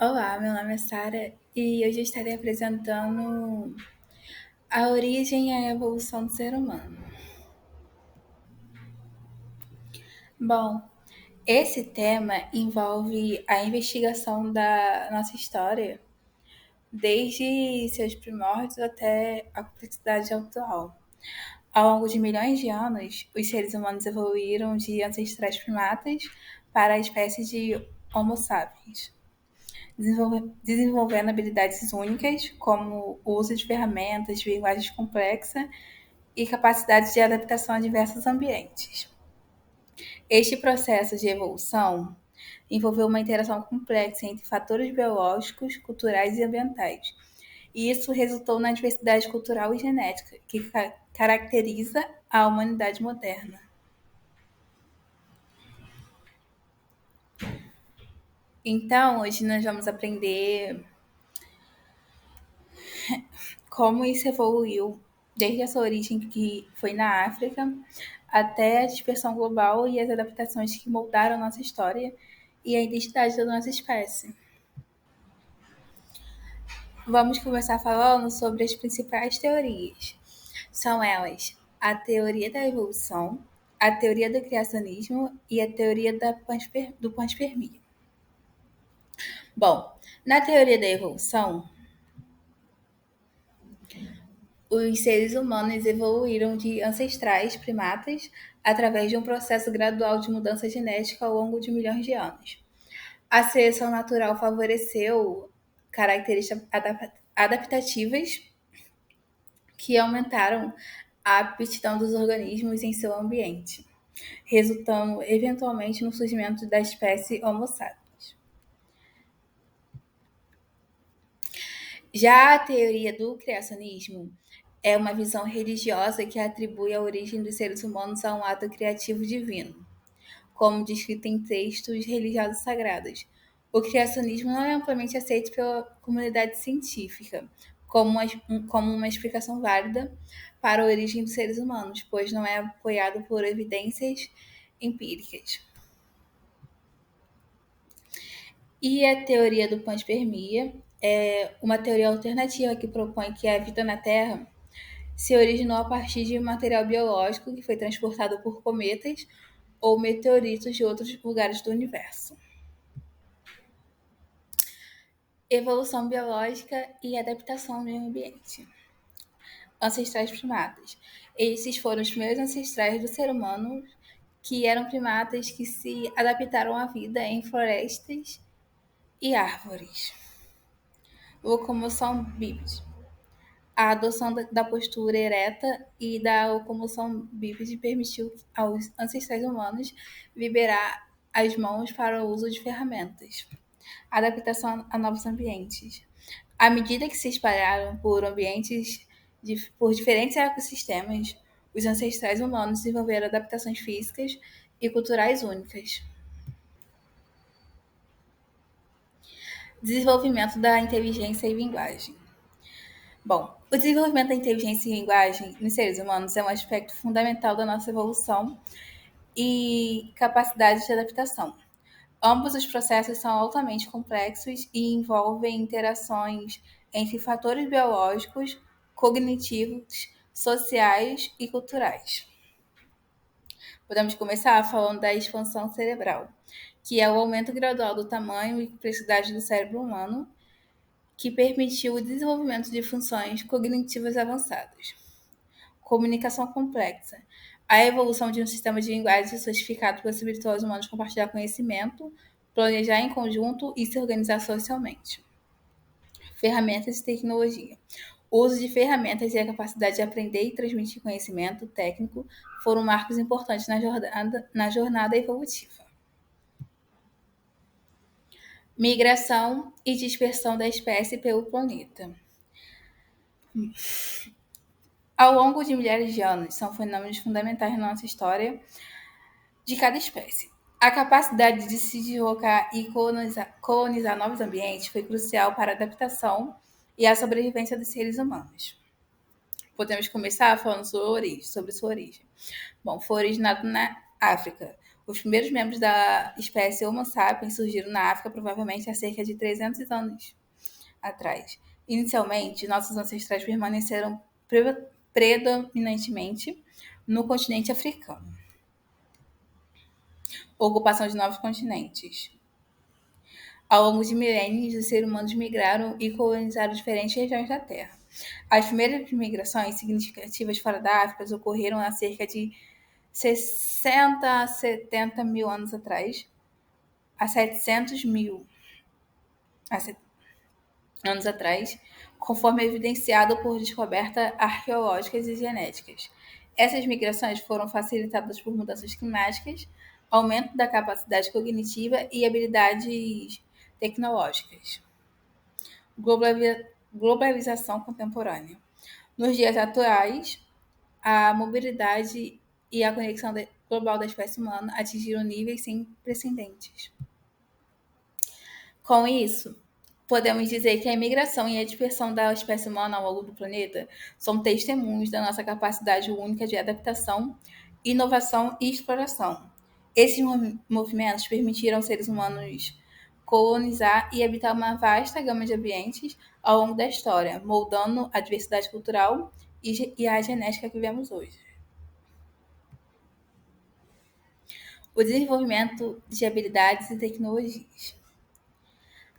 Olá, meu nome é Sara e hoje eu estarei apresentando a origem e a evolução do ser humano. Bom, esse tema envolve a investigação da nossa história, desde seus primórdios até a complexidade atual. Ao longo de milhões de anos, os seres humanos evoluíram de ancestrais primatas para a espécie de Homo sapiens, desenvolvendo habilidades únicas, como o uso de ferramentas, de linguagens complexas e capacidade de adaptação a diversos ambientes. Este processo de evolução envolveu uma interação complexa entre fatores biológicos, culturais e ambientais. E isso resultou na diversidade cultural e genética que caracteriza a humanidade moderna. Então, hoje nós vamos aprender como isso evoluiu desde a sua origem, que foi na África, até a dispersão global e as adaptações que moldaram a nossa história e a identidade da nossa espécie. Vamos começar falando sobre as principais teorias. São elas a teoria da evolução, a teoria do criacionismo e a teoria do panspermia. Bom, na teoria da evolução, os seres humanos evoluíram de ancestrais primatas através de um processo gradual de mudança genética ao longo de milhões de anos. A seleção natural favoreceu características adaptativas que aumentaram a aptidão dos organismos em seu ambiente, resultando eventualmente no surgimento da espécie Homo sapiens. Já a teoria do criacionismo é uma visão religiosa que atribui a origem dos seres humanos a um ato criativo divino, como descrito em textos religiosos sagrados. O criacionismo não é amplamente aceito pela comunidade científica como uma explicação válida para a origem dos seres humanos, pois não é apoiado por evidências empíricas. E a teoria do panspermia é uma teoria alternativa que propõe que a vida na Terra se originou a partir de um material biológico que foi transportado por cometas ou meteoritos de outros lugares do universo. Evolução biológica e adaptação ao meio ambiente. Ancestrais primatas. Esses foram os primeiros ancestrais do ser humano que eram primatas que se adaptaram à vida em florestas e árvores. Locomoção bípede. A adoção da postura ereta e da locomoção bípede permitiu aos ancestrais humanos liberar as mãos para o uso de ferramentas. Adaptação a novos ambientes. À medida que se espalharam por ambientes por diferentes ecossistemas, os ancestrais humanos desenvolveram adaptações físicas e culturais únicas. Desenvolvimento da inteligência e linguagem. Bom, o desenvolvimento da inteligência e linguagem nos seres humanos é um aspecto fundamental da nossa evolução e capacidade de adaptação. Ambos os processos são altamente complexos e envolvem interações entre fatores biológicos, cognitivos, sociais e culturais. Podemos começar falando da expansão cerebral, que é o aumento gradual do tamanho e complexidade do cérebro humano, que permitiu o desenvolvimento de funções cognitivas avançadas. Comunicação complexa. A evolução de um sistema de linguagem sofisticado possibilitou aos humanos compartilhar conhecimento, planejar em conjunto e se organizar socialmente. Ferramentas e tecnologia. O uso de ferramentas e a capacidade de aprender e transmitir conhecimento técnico foram marcos importantes na jornada evolutiva. Migração e dispersão da espécie pelo planeta. Ao longo de milhares de anos, são fenômenos fundamentais na nossa história de cada espécie. A capacidade de se deslocar e colonizar novos ambientes foi crucial para a adaptação e a sobrevivência dos seres humanos. Podemos começar falando sobre sua origem. Bom, foi originado na África. Os primeiros membros da espécie Homo sapiens surgiram na África provavelmente há cerca de 300 anos atrás. Inicialmente, nossos ancestrais permaneceram predominantemente no continente africano. Ocupação de novos continentes. Ao longo de milênios, os seres humanos migraram e colonizaram diferentes regiões da Terra. As primeiras migrações significativas fora da África ocorreram há cerca de 60 a 70 mil anos atrás, a 700 mil anos atrás, conforme evidenciado por descobertas arqueológicas e genéticas. Essas migrações foram facilitadas por mudanças climáticas, aumento da capacidade cognitiva e habilidades tecnológicas. Globalização contemporânea. Nos dias atuais, a mobilidade e a conexão global da espécie humana atingiram níveis sem precedentes. Com isso, podemos dizer que a imigração e a dispersão da espécie humana ao longo do planeta são testemunhos da nossa capacidade única de adaptação, inovação e exploração. Esses movimentos permitiram aos seres humanos colonizar e habitar uma vasta gama de ambientes ao longo da história, moldando a diversidade cultural e a genética que vemos hoje. O desenvolvimento de habilidades e tecnologias.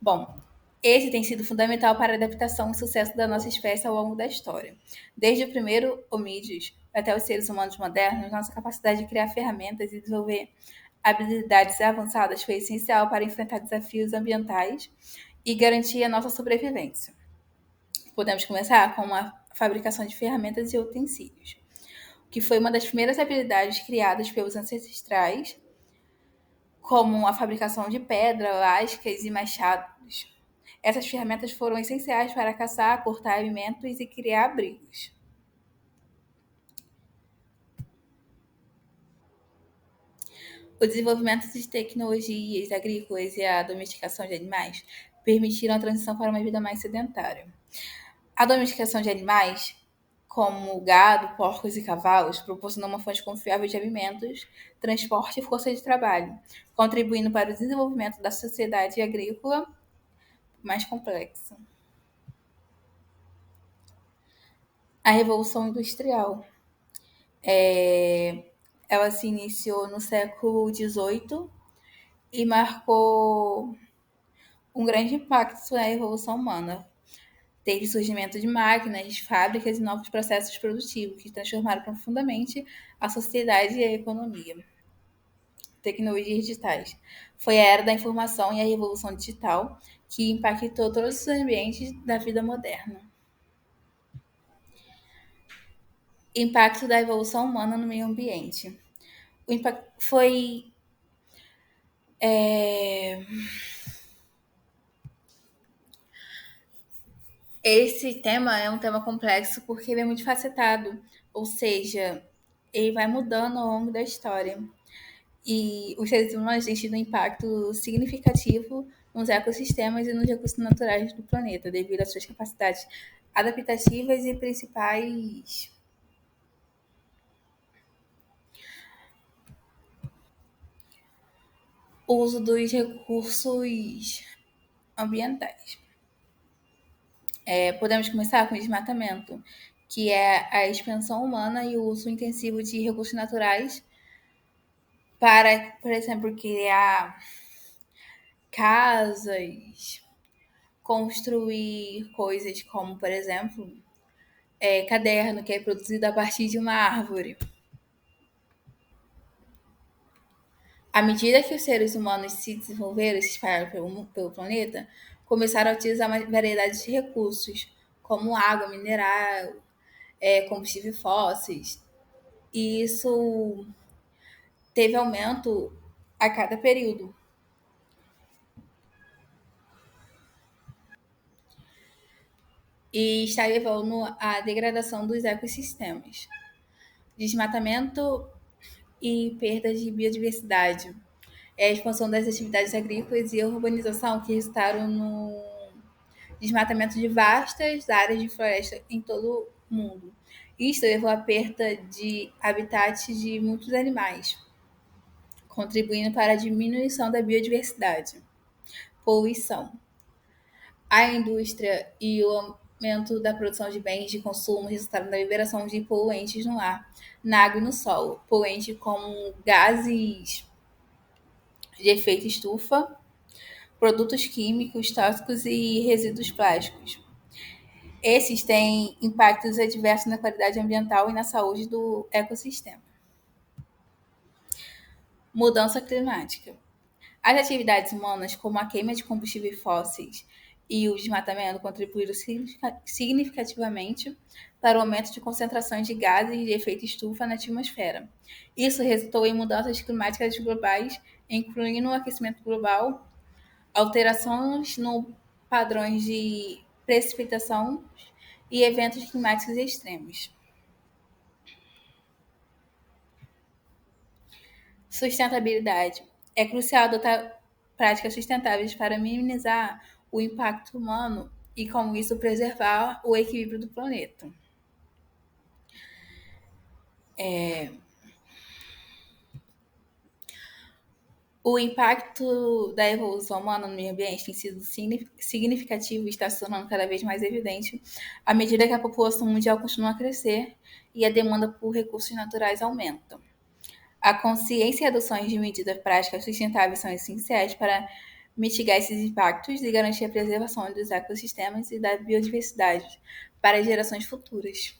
Bom, esse tem sido fundamental para a adaptação e sucesso da nossa espécie ao longo da história. Desde o primeiro homídeos até os seres humanos modernos, nossa capacidade de criar ferramentas e desenvolver habilidades avançadas foi essencial para enfrentar desafios ambientais e garantir a nossa sobrevivência. Podemos começar com a fabricação de ferramentas e utensílios, que foi uma das primeiras habilidades criadas pelos ancestrais, como a fabricação de pedra, lascas e machados. Essas ferramentas foram essenciais para caçar, cortar alimentos e criar abrigos. O desenvolvimento de tecnologias agrícolas e a domesticação de animais permitiram a transição para uma vida mais sedentária. A domesticação de animais, como gado, porcos e cavalos, proporcionou uma fonte confiável de alimentos, transporte e força de trabalho, contribuindo para o desenvolvimento da sociedade agrícola mais complexa. A Revolução Industrial. Ela se iniciou no século XVIII e marcou um grande impacto na evolução humana. Teve surgimento de máquinas, fábricas e novos processos produtivos que transformaram profundamente a sociedade e a economia. Tecnologias digitais. Foi a era da informação e a revolução digital que impactou todos os ambientes da vida moderna. Impacto da evolução humana no meio ambiente. O impacto foi Esse tema é um tema complexo porque ele é muito facetado, ou seja, ele vai mudando ao longo da história. E os seres humanos têm tido um impacto significativo nos ecossistemas e nos recursos naturais do planeta, devido às suas capacidades adaptativas e principais uso dos recursos ambientais. Podemos começar com o desmatamento, que é a expansão humana e o uso intensivo de recursos naturais para, por exemplo, criar casas, construir coisas como, por exemplo, caderno, que é produzido a partir de uma árvore. À medida que os seres humanos se desenvolveram e se espalharam pelo planeta, começaram a utilizar uma variedade de recursos, como água, mineral, combustíveis fósseis. E isso teve aumento a cada período. E está levando à degradação dos ecossistemas. Desmatamento e perda de biodiversidade. A expansão das atividades agrícolas e a urbanização que resultaram no desmatamento de vastas áreas de floresta em todo o mundo. Isso levou à perda de habitats de muitos animais, contribuindo para a diminuição da biodiversidade. Poluição. A indústria e o aumento da produção de bens de consumo resultaram da liberação de poluentes no ar, na água e no solo. Poluentes como gases de efeito estufa, produtos químicos tóxicos e resíduos plásticos. Esses têm impactos adversos na qualidade ambiental e na saúde do ecossistema. Mudança climática. As atividades humanas, como a queima de combustíveis fósseis e o desmatamento, contribuíram significativamente para o aumento de concentrações de gases de efeito estufa na atmosfera. Isso resultou em mudanças climáticas globais, incluindo o aquecimento global, alterações no padrões de precipitação e eventos climáticos extremos. Sustentabilidade. É crucial adotar práticas sustentáveis para minimizar o impacto humano e, com isso, preservar o equilíbrio do planeta. O impacto da evolução humana no meio ambiente tem sido significativo e está se tornando cada vez mais evidente à medida que a população mundial continua a crescer e a demanda por recursos naturais aumenta. A consciência e adoções de medidas práticas sustentáveis são essenciais para mitigar esses impactos e garantir a preservação dos ecossistemas e da biodiversidade para as gerações futuras.